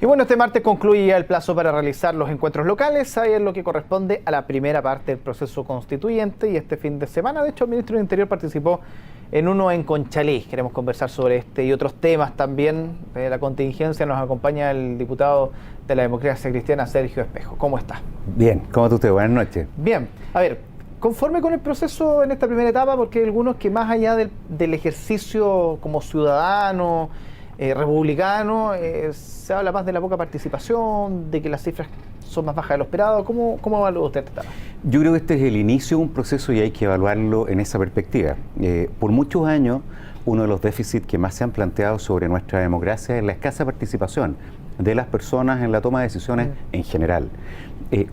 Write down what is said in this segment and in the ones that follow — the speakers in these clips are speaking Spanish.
Y bueno, este martes concluye el plazo para realizar los encuentros locales, ahí es lo que corresponde a la primera parte del proceso constituyente, y este fin de semana, de hecho, el ministro del Interior participó en uno en Conchalí. Queremos conversar sobre este y otros temas también de la contingencia. Nos acompaña el diputado de la Democracia Cristiana, Sergio Espejo. ¿Cómo está? Bien, ¿cómo está usted? Buenas noches. Bien, a ver, conforme con el proceso en esta primera etapa, porque hay algunos que más allá del ejercicio como ciudadano, republicano, se habla más de la poca participación, de que las cifras son más bajas de lo esperado. ¿Cómo evalúa usted esta etapa? Yo creo que este es el inicio de un proceso y hay que evaluarlo en esa perspectiva. Por muchos años, uno de los déficits que más se han planteado sobre nuestra democracia es la escasa participación de las personas en la toma de decisiones en general.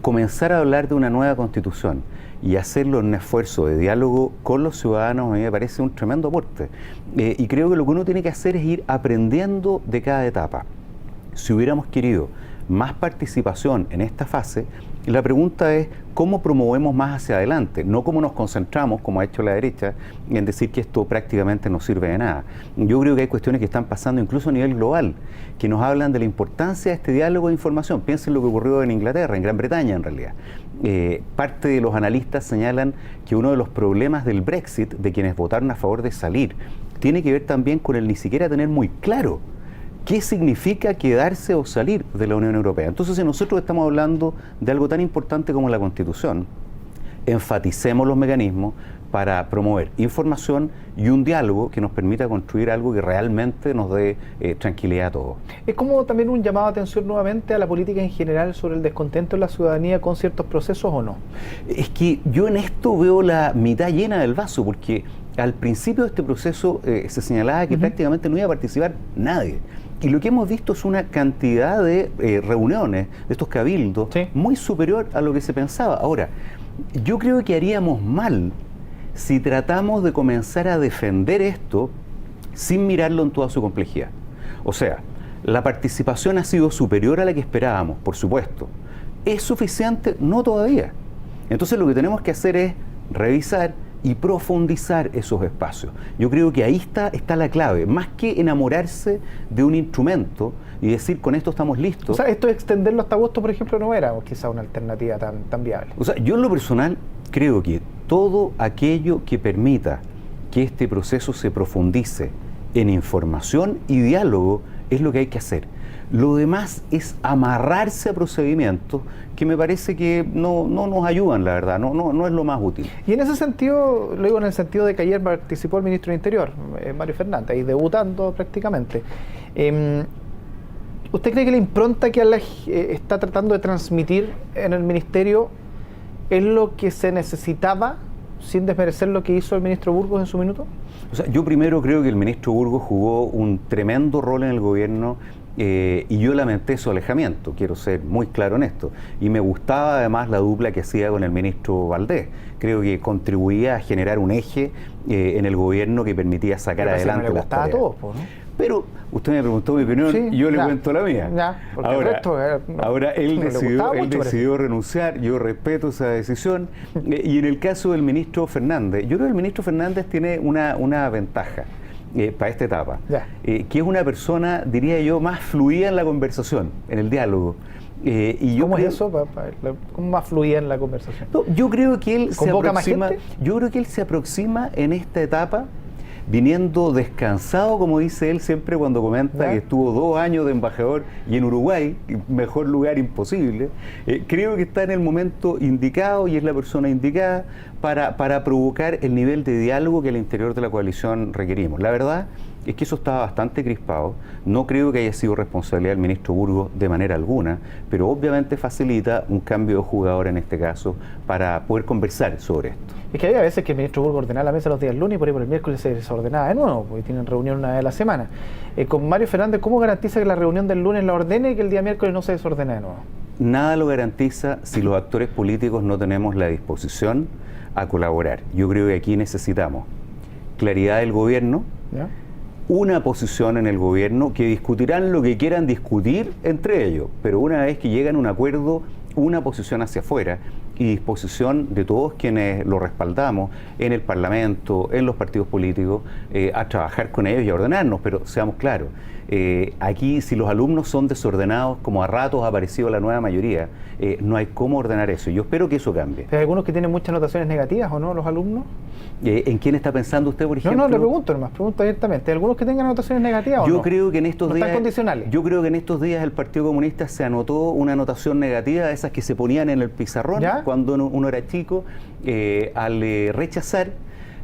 Comenzar a hablar de una nueva constitución y hacerlo en un esfuerzo de diálogo con los ciudadanos a mí me parece un tremendo aporte. Y creo que lo que uno tiene que hacer es ir aprendiendo de cada etapa. Si hubiéramos querido más participación en esta fase, la pregunta es cómo promovemos más hacia adelante, no cómo nos concentramos, como ha hecho la derecha, en decir que esto prácticamente no sirve de nada. Yo creo que hay cuestiones que están pasando incluso a nivel global, que nos hablan de la importancia de este diálogo de información. Piensen lo que ocurrió en Inglaterra, en Gran Bretaña en realidad. Parte de los analistas señalan que uno de los problemas del Brexit, de quienes votaron a favor de salir, tiene que ver también con el ni siquiera tener muy claro ¿qué significa quedarse o salir de la Unión Europea? Entonces, si nosotros estamos hablando de algo tan importante como la Constitución, enfaticemos los mecanismos para promover información y un diálogo que nos permita construir algo que realmente nos dé tranquilidad a todos. ¿Es como también un llamado de atención nuevamente a la política en general sobre el descontento de la ciudadanía con ciertos procesos o no? Es que yo en esto veo la mitad llena del vaso, porque al principio de este proceso se señalaba que prácticamente no iba a participar nadie. Y lo que hemos visto es una cantidad de reuniones, de estos cabildos, muy superior a lo que se pensaba. Ahora, yo creo que haríamos mal si tratamos de comenzar a defender esto sin mirarlo en toda su complejidad. O sea, la participación ha sido superior a la que esperábamos, por supuesto. ¿Es suficiente? No todavía. Entonces lo que tenemos que hacer es revisar y profundizar esos espacios. Yo creo que ahí está la clave, más que enamorarse de un instrumento y decir con esto estamos listos. O sea, esto de extenderlo hasta agosto, por ejemplo, no era quizá una alternativa tan viable. O sea, yo en lo personal creo que todo aquello que permita que este proceso se profundice en información y diálogo es lo que hay que hacer. Lo demás es amarrarse a procedimientos que me parece que no nos ayudan, la verdad, no es lo más útil. Y en ese sentido, lo digo en el sentido de que ayer participó el ministro del Interior, Mario Fernández, ahí debutando prácticamente. ¿Usted cree que la impronta que está tratando de transmitir en el ministerio es lo que se necesitaba, sin desmerecer lo que hizo el ministro Burgos en su minuto? O sea, yo primero creo que el ministro Burgos jugó un tremendo rol en el gobierno. Y yo lamenté su alejamiento, quiero ser muy claro en esto. Y me gustaba además la dupla que hacía con el ministro Valdés. Creo que contribuía a generar un eje en el gobierno que permitía sacar adelante las tareas. Pero usted me preguntó mi opinión y yo le cuento la mía. Ahora él decidió renunciar, yo respeto esa decisión. Y en el caso del ministro Fernández, yo creo que el ministro Fernández tiene una ventaja para esta etapa, que es una persona, diría yo, más fluida en la conversación, en el diálogo. Y yo ¿Cómo es eso? ¿Cómo más fluida en la conversación? No, yo creo que él se aproxima en esta etapa viniendo descansado, como dice él siempre cuando comenta que estuvo 2 años de embajador y en Uruguay, mejor lugar imposible. Creo que está en el momento indicado y es la persona indicada para provocar el nivel de diálogo que al interior de la coalición requerimos. La verdad es que eso estaba bastante crispado. No creo que haya sido responsabilidad del ministro Burgos de manera alguna, pero obviamente facilita un cambio de jugador en este caso para poder conversar sobre esto. Es que había veces que el ministro Burgos ordenaba la mesa los días lunes y por ahí por el miércoles se desordenaba de nuevo, porque tienen reunión una vez a la semana. Con Mario Fernández, ¿cómo garantiza que la reunión del lunes la ordene y que el día miércoles no se desordene de nuevo? Nada lo garantiza si los actores políticos no tenemos la disposición a colaborar. Yo creo que aquí necesitamos claridad del gobierno, una posición en el gobierno, que discutirán lo que quieran discutir entre ellos, pero una vez que llegan a un acuerdo, una posición hacia afuera y disposición de todos quienes lo respaldamos en el Parlamento, en los partidos políticos, a trabajar con ellos y a ordenarnos. Pero seamos claros, Aquí, si los alumnos son desordenados, como a ratos ha aparecido la nueva mayoría, no hay cómo ordenar eso. Yo espero que eso cambie. ¿Hay algunos que tienen muchas notaciones negativas o no, los alumnos? ¿En quién está pensando usted, por ejemplo? No, le pregunto nomás, pregunto abiertamente. ¿Hay algunos que tengan notaciones negativas o no? Yo creo que en estos días... ¿Están condicionales? Yo creo que en estos días el Partido Comunista se anotó una anotación negativa, de esas que se ponían en el pizarrón cuando uno era chico, al rechazar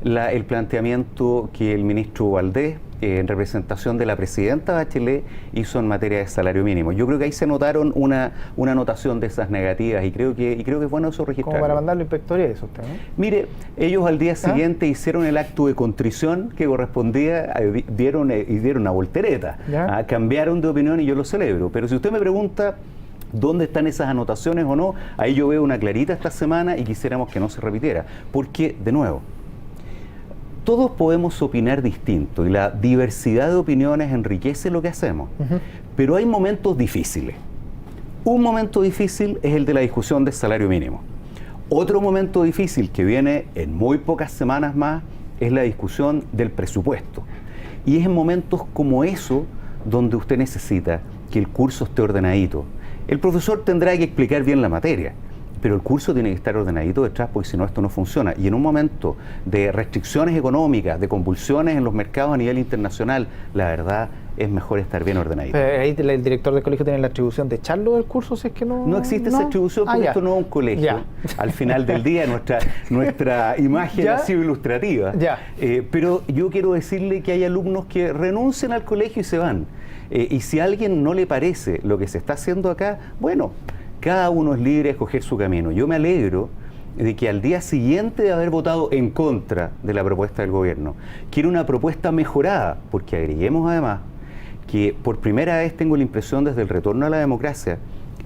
el planteamiento que el ministro Valdés, en representación de la presidenta Bachelet, hizo en materia de salario mínimo. Yo creo que ahí se notaron una anotación de esas negativas y creo que es bueno eso registrarlo. Como para mandarlo a inspectoría eso usted, ¿no? Mire, ellos al día siguiente hicieron el acto de contrición que correspondía, dieron una voltereta, cambiaron de opinión y yo lo celebro. Pero si usted me pregunta dónde están esas anotaciones o no, ahí yo veo una clarita esta semana y quisiéramos que no se repitiera. Porque, de nuevo, todos podemos opinar distinto y la diversidad de opiniones enriquece lo que hacemos, pero hay momentos difíciles. Un momento difícil es el de la discusión del salario mínimo. Otro momento difícil que viene en muy pocas semanas más es la discusión del presupuesto. Y es en momentos como eso donde usted necesita que el curso esté ordenadito. El profesor tendrá que explicar bien la materia, pero el curso tiene que estar ordenadito detrás, porque si no esto no funciona. Y en un momento de restricciones económicas, de convulsiones en los mercados a nivel internacional, la verdad es mejor estar bien ordenadito. Ahí el director del colegio tiene la atribución de echarlo del curso, si es que no... No existe esa atribución porque esto no es un colegio. Al final del día nuestra imagen ha sido ilustrativa. Pero yo quiero decirle que hay alumnos que renuncian al colegio y se van. Y si a alguien no le parece lo que se está haciendo acá, bueno, cada uno es libre de escoger su camino. Yo me alegro de que al día siguiente de haber votado en contra de la propuesta del gobierno, que era una propuesta mejorada, porque agreguemos además que por primera vez tengo la impresión desde el retorno a la democracia,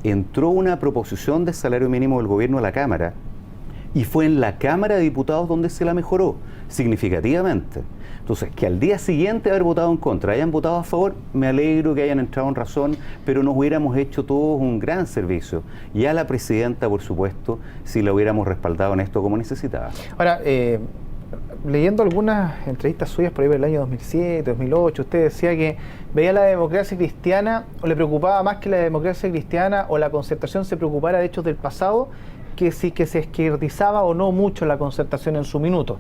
entró una proposición de salario mínimo del gobierno a la Cámara y fue en la Cámara de Diputados donde se la mejoró significativamente. Entonces, que al día siguiente de haber votado en contra hayan votado a favor, me alegro que hayan entrado en razón, pero nos hubiéramos hecho todos un gran servicio. Y a la presidenta, por supuesto, si la hubiéramos respaldado en esto como necesitaba. Ahora, leyendo algunas entrevistas suyas por ahí del año 2007, 2008, usted decía que veía la democracia cristiana, o le preocupaba más que la democracia cristiana o la concertación se preocupara de hechos del pasado, que si que se esquerdizaba o no mucho la concertación en su minuto.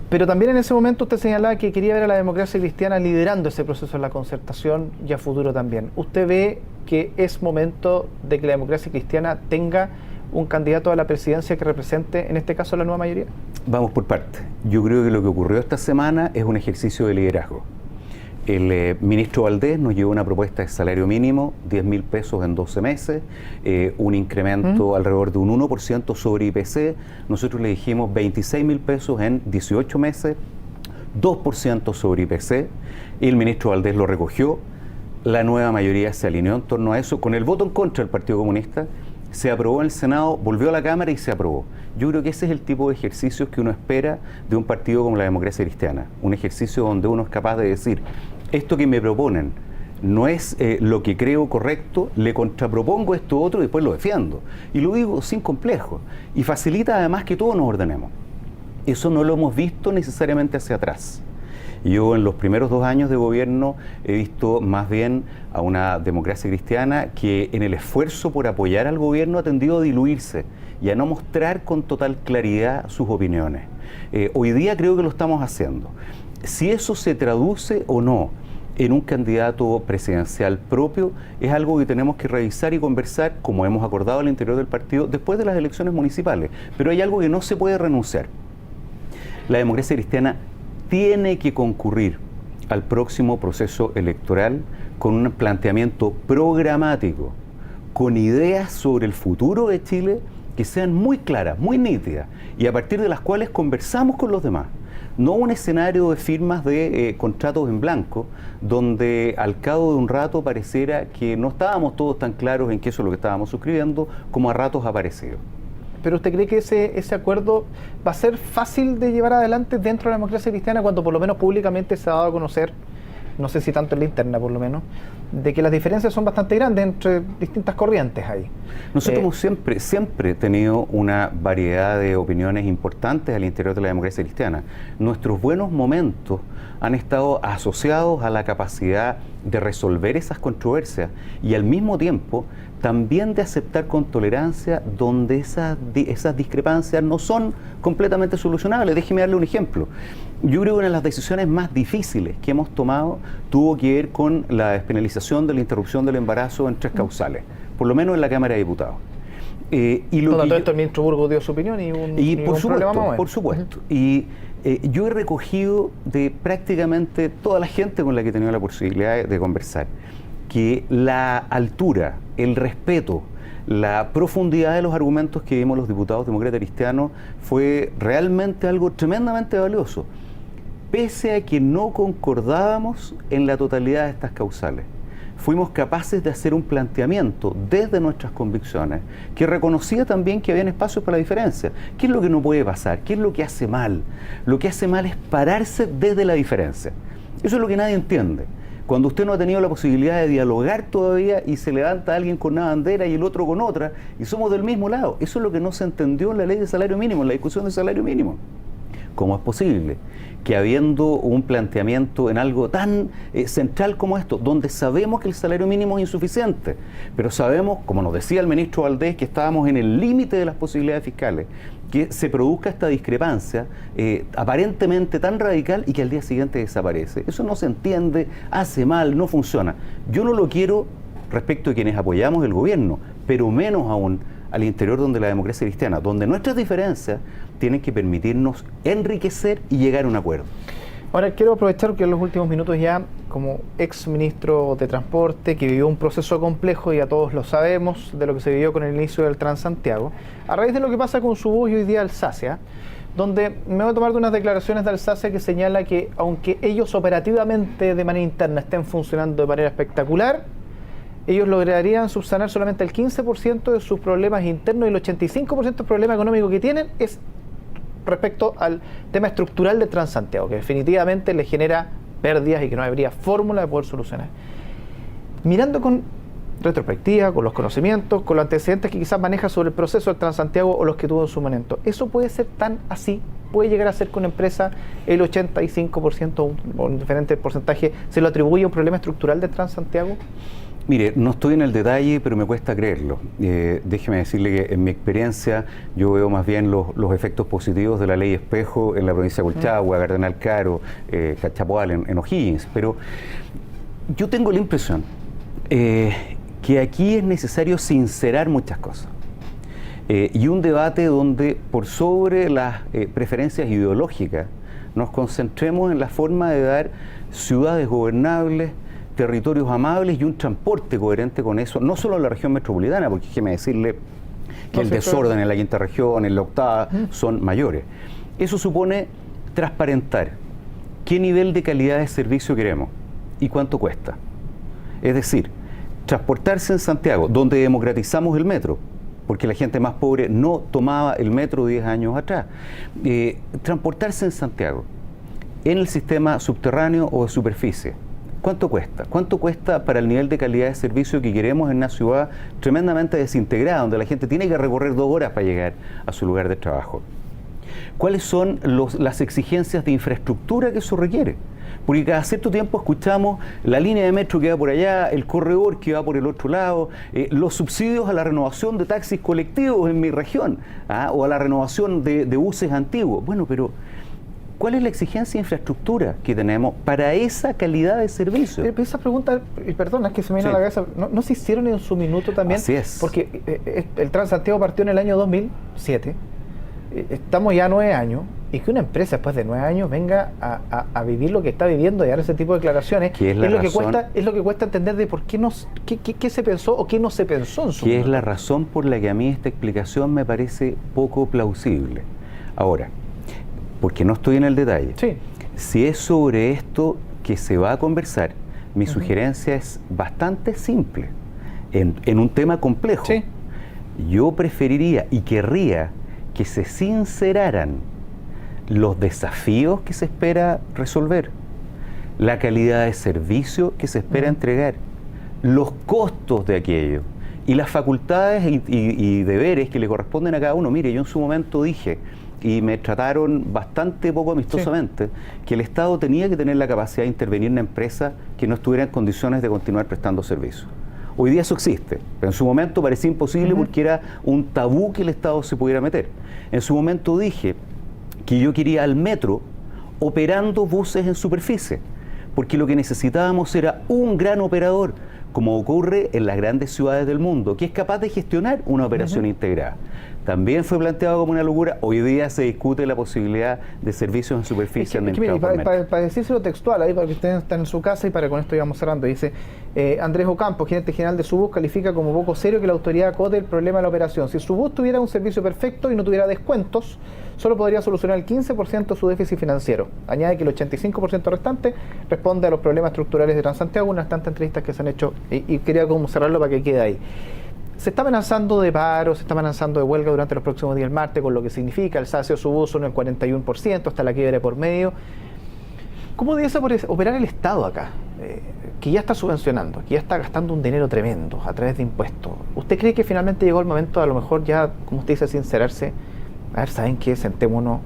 Pero también en ese momento usted señalaba que quería ver a la democracia cristiana liderando ese proceso de la concertación y a futuro también. ¿Usted ve que es momento de que la democracia cristiana tenga un candidato a la presidencia que represente, en este caso, la nueva mayoría? Vamos por partes. Yo creo que lo que ocurrió esta semana es un ejercicio de liderazgo. El ministro Valdés nos llevó una propuesta de salario mínimo, 10.000 pesos en 12 meses, un incremento alrededor de un 1% sobre IPC. Nosotros le dijimos 26.000 pesos en 18 meses, 2% sobre IPC, y el ministro Valdés lo recogió. La nueva mayoría se alineó en torno a eso. Con el voto en contra del Partido Comunista, se aprobó en el Senado, volvió a la Cámara y se aprobó. Yo creo que ese es el tipo de ejercicios que uno espera de un partido como la Democracia Cristiana. Un ejercicio donde uno es capaz de decir: esto que me proponen no es lo que creo correcto, le contrapropongo esto otro y después lo defiendo. Y lo digo sin complejo. Y facilita además que todos nos ordenemos. Eso no lo hemos visto necesariamente hacia atrás. Yo en los primeros 2 años de gobierno he visto más bien a una democracia cristiana que en el esfuerzo por apoyar al gobierno ha tendido a diluirse y a no mostrar con total claridad sus opiniones. Hoy día creo que lo estamos haciendo. Si eso se traduce o no en un candidato presidencial propio, es algo que tenemos que revisar y conversar, como hemos acordado al interior del partido, después de las elecciones municipales. Pero hay algo que no se puede renunciar. La democracia cristiana tiene que concurrir al próximo proceso electoral con un planteamiento programático, con ideas sobre el futuro de Chile que sean muy claras, muy nítidas, y a partir de las cuales conversamos con los demás. No un escenario de firmas de contratos en blanco, donde al cabo de un rato pareciera que no estábamos todos tan claros en qué eso es lo que estábamos suscribiendo, como a ratos ha parecido. ¿Pero usted cree que ese acuerdo va a ser fácil de llevar adelante dentro de la democracia cristiana cuando por lo menos públicamente se ha dado a conocer no sé si tanto en la interna por lo menos, de que las diferencias son bastante grandes entre distintas corrientes ahí. Nosotros hemos siempre tenido una variedad de opiniones importantes al interior de la democracia cristiana. Nuestros buenos momentos han estado asociados a la capacidad de resolver esas controversias y al mismo tiempo también de aceptar con tolerancia donde esas discrepancias no son completamente solucionables. Déjeme darle un ejemplo. Yo creo que una de las decisiones más difíciles que hemos tomado tuvo que ver con la despenalización de la interrupción del embarazo en 3 causales, por lo menos en la Cámara de Diputados. Todo esto el ministro Burgos dio su opinión y por supuesto. Y yo he recogido de prácticamente toda la gente con la que he tenido la posibilidad de conversar que la altura, el respeto, la profundidad de los argumentos que vimos los diputados demócratas cristianos fue realmente algo tremendamente valioso, pese a que no concordábamos en la totalidad de estas causales. Fuimos capaces de hacer un planteamiento desde nuestras convicciones que reconocía también que había espacios para la diferencia. ¿Qué es lo que no puede pasar? ¿Qué es lo que hace mal? Lo que hace mal es pararse desde la diferencia. Eso es lo que nadie entiende. Cuando usted no ha tenido la posibilidad de dialogar todavía y se levanta alguien con una bandera y el otro con otra y somos del mismo lado. Eso es lo que no se entendió en la ley de salario mínimo, en la discusión del salario mínimo. ¿Cómo es posible que habiendo un planteamiento en algo tan central como esto, donde sabemos que el salario mínimo es insuficiente, pero sabemos, como nos decía el ministro Valdés, que estábamos en el límite de las posibilidades fiscales, que se produzca esta discrepancia aparentemente tan radical y que al día siguiente desaparece? Eso no se entiende, hace mal, no funciona. Yo no lo quiero respecto de quienes apoyamos el gobierno, pero menos aún al interior donde la democracia cristiana, donde nuestras diferencias tienen que permitirnos enriquecer y llegar a un acuerdo. Ahora quiero aprovechar que en los últimos minutos ya, como ex ministro de Transporte, que vivió un proceso complejo, y a todos lo sabemos, de lo que se vivió con el inicio del Transantiago, a raíz de lo que pasa con su bus y hoy día Alsacia, donde me voy a tomar de unas declaraciones de Alsacia que señala que aunque ellos operativamente de manera interna estén funcionando de manera espectacular, ellos lograrían subsanar solamente el 15% de sus problemas internos y el 85% del problema económico que tienen es respecto al tema estructural de Transantiago, que definitivamente les genera pérdidas y que no habría fórmula de poder solucionar. Mirando con retrospectiva, con los conocimientos, con los antecedentes que quizás maneja sobre el proceso del Transantiago o los que tuvo en su momento, ¿eso puede ser tan así? ¿Puede llegar a ser que una empresa el 85% o un diferente porcentaje se lo atribuye a un problema estructural de Transantiago? Mire, no estoy en el detalle, pero me cuesta creerlo. Déjeme decirle que en mi experiencia yo veo más bien los efectos positivos de la ley Espejo en la provincia de Colchagua, Cardenal Caro, Cachapoal, en O'Higgins, pero yo tengo la impresión que aquí es necesario sincerar muchas cosas. Y un debate donde por sobre las preferencias ideológicas nos concentremos en la forma de dar ciudades gobernables, territorios amables y un transporte coherente con eso, no solo en la región metropolitana, porque déjeme decirle que el desorden en la quinta región, en la octava, son mayores. Eso supone transparentar qué nivel de calidad de servicio queremos y cuánto cuesta. Es decir, transportarse en Santiago, donde democratizamos el metro, porque la gente más pobre no tomaba el metro 10 años atrás. Transportarse en Santiago, en el sistema subterráneo o de superficie, ¿cuánto cuesta? ¿Cuánto cuesta para el nivel de calidad de servicio que queremos en una ciudad tremendamente desintegrada, donde la gente tiene que recorrer 2 horas para llegar a su lugar de trabajo? ¿Cuáles son las exigencias de infraestructura que eso requiere? Porque cada cierto tiempo escuchamos la línea de metro que va por allá, el corredor que va por el otro lado, los subsidios a la renovación de taxis colectivos en mi región, o a la renovación de buses antiguos. Bueno, pero ¿cuál es la exigencia de infraestructura que tenemos para esa calidad de servicio? Esa pregunta, y perdona, es que se me viene a la cabeza, ¿no se hicieron en su minuto también? Así es. Porque el Transantiago partió en el año 2007, estamos ya 9 años, y que una empresa después de 9 años venga a vivir lo que está viviendo y dar ese tipo de declaraciones, es lo que cuesta entender de por qué, qué se pensó o qué no se pensó en su Que minuto. es la razón por la que a mí esta explicación me parece poco plausible. Ahora, porque no estoy en el detalle. Sí. Si es sobre esto que se va a conversar, mi sugerencia es bastante simple. En un tema complejo, sí, yo preferiría y querría que se sinceraran los desafíos que se espera resolver, la calidad de servicio que se espera entregar, los costos de aquello y las facultades y deberes que le corresponden a cada uno. Mire, yo en su momento dije, y me trataron bastante poco amistosamente, que el Estado tenía que tener la capacidad de intervenir en empresas que no estuvieran en condiciones de continuar prestando servicios. Hoy día eso existe, pero en su momento parecía imposible porque era un tabú que el Estado se pudiera meter. En su momento dije que yo quería al metro operando buses en superficie, porque lo que necesitábamos era un gran operador, como ocurre en las grandes ciudades del mundo, que es capaz de gestionar una operación integrada. También fue planteado como una locura. Hoy día se discute la posibilidad de servicios en superficie. Para decírselo textual, ahí para que ustedes estén en su casa y para con esto íbamos cerrando, dice Andrés Ocampo, gerente general de Subus, califica como poco serio que la autoridad acote el problema de la operación. Si Subus tuviera un servicio perfecto y no tuviera descuentos, solo podría solucionar el 15% de su déficit financiero. Añade que el 85% restante responde a los problemas estructurales de Transantiago, unas tantas entrevistas que se han hecho, y quería como cerrarlo para que quede ahí. Se está amenazando de paro, se está amenazando de huelga durante los próximos días, el martes, con lo que significa el sacio Subus en el 41%, hasta la quiebra por medio. ¿Cómo debe operar el Estado acá? Que ya está subvencionando, que ya está gastando un dinero tremendo a través de impuestos. ¿Usted cree que finalmente llegó el momento, a lo mejor ya, como usted dice, sincerarse? A ver, ¿saben qué? Sentémonos,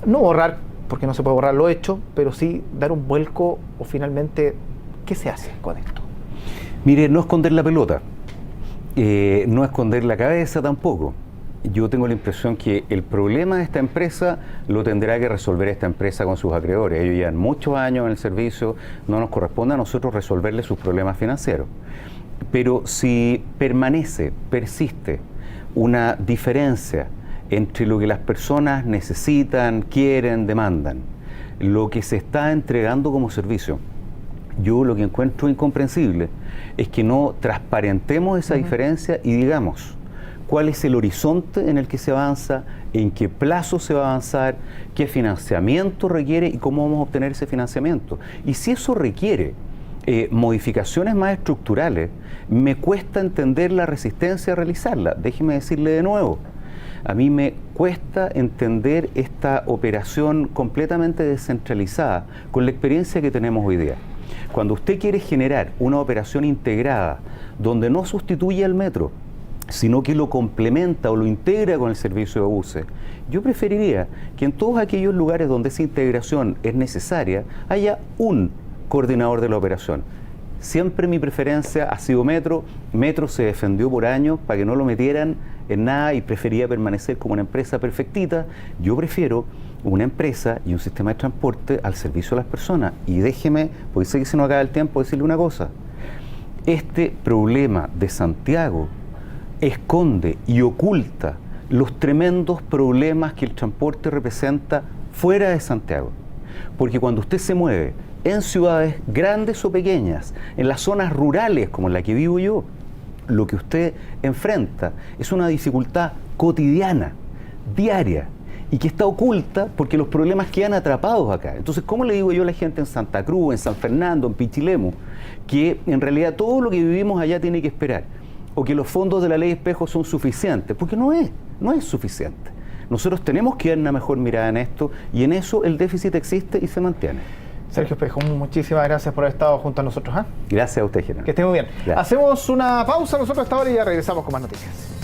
no borrar, porque no se puede borrar lo hecho, pero sí dar un vuelco o finalmente, ¿qué se hace con esto? Mire, no esconder la pelota. No esconder la cabeza tampoco. Yo tengo la impresión que el problema de esta empresa lo tendrá que resolver esta empresa con sus acreedores. Ellos llevan muchos años en el servicio, no nos corresponde a nosotros resolverles sus problemas financieros. Pero si persiste una diferencia entre lo que las personas necesitan, quieren, demandan, lo que se está entregando como servicio, yo lo que encuentro incomprensible es que no transparentemos esa diferencia y digamos cuál es el horizonte en el que se avanza, en qué plazo se va a avanzar, qué financiamiento requiere y cómo vamos a obtener ese financiamiento. Y si eso requiere modificaciones más estructurales, me cuesta entender la resistencia a realizarla. Déjeme decirle de nuevo, a mí me cuesta entender esta operación completamente descentralizada con la experiencia que tenemos hoy día. Cuando usted quiere generar una operación integrada donde no sustituye al metro, sino que lo complementa o lo integra con el servicio de buses, yo preferiría que en todos aquellos lugares donde esa integración es necesaria haya un coordinador de la operación. Siempre mi preferencia ha sido Metro. Metro se defendió por años para que no lo metieran en nada y prefería permanecer como una empresa perfectita. Yo prefiero una empresa y un sistema de transporte al servicio de las personas. Y déjeme, porque sé que se nos acaba el tiempo, decirle una cosa. Este problema de Santiago esconde y oculta los tremendos problemas que el transporte representa fuera de Santiago. Porque cuando usted se mueve en ciudades grandes o pequeñas, en las zonas rurales como en la que vivo yo, lo que usted enfrenta es una dificultad cotidiana, diaria, y que está oculta porque los problemas quedan atrapados acá. Entonces, ¿cómo le digo yo a la gente en Santa Cruz, en San Fernando, en Pichilemu, que en realidad todo lo que vivimos allá tiene que esperar? O que los fondos de la ley Espejo son suficientes, porque no es suficiente. Nosotros tenemos que dar una mejor mirada en esto y en eso el déficit existe y se mantiene. Sergio Espejo, muchísimas gracias por haber estado junto a nosotros. Gracias a usted, general. Que esté muy bien. Gracias. Hacemos una pausa nosotros hasta ahora y ya regresamos con más noticias.